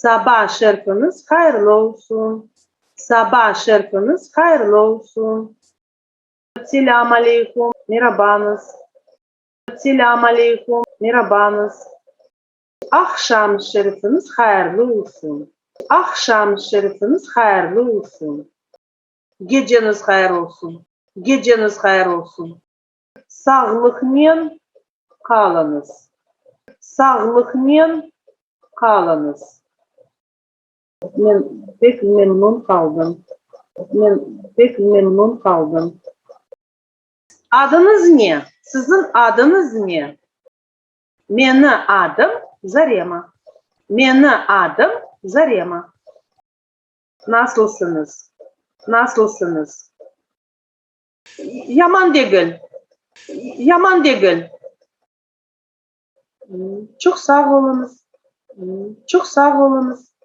Sabah şerifiniz hayırlı olsun. Sabah şerifiniz hayırlı olsun. Selamun aleyküm. Merhabanız. Selamun aleyküm. Merhabanız. Akşam şerifiniz hayırlı olsun. Akşam şerifiniz hayırlı olsun. Geceniz hayır olsun. Geceniz hayır olsun. Sağlıkmen kalınız. Sağlıkmen kalınız. Ben pek memnun kaldım. Ben pek memnun kaldım. Adınız ne? Sizin adınız ne? Meni adım Zarema. Meni adım Zarema. Nasılsınız? Nasılsınız? Yaman değil. Yaman değil. Çok sağ olunuz. Çok sağ olunuz.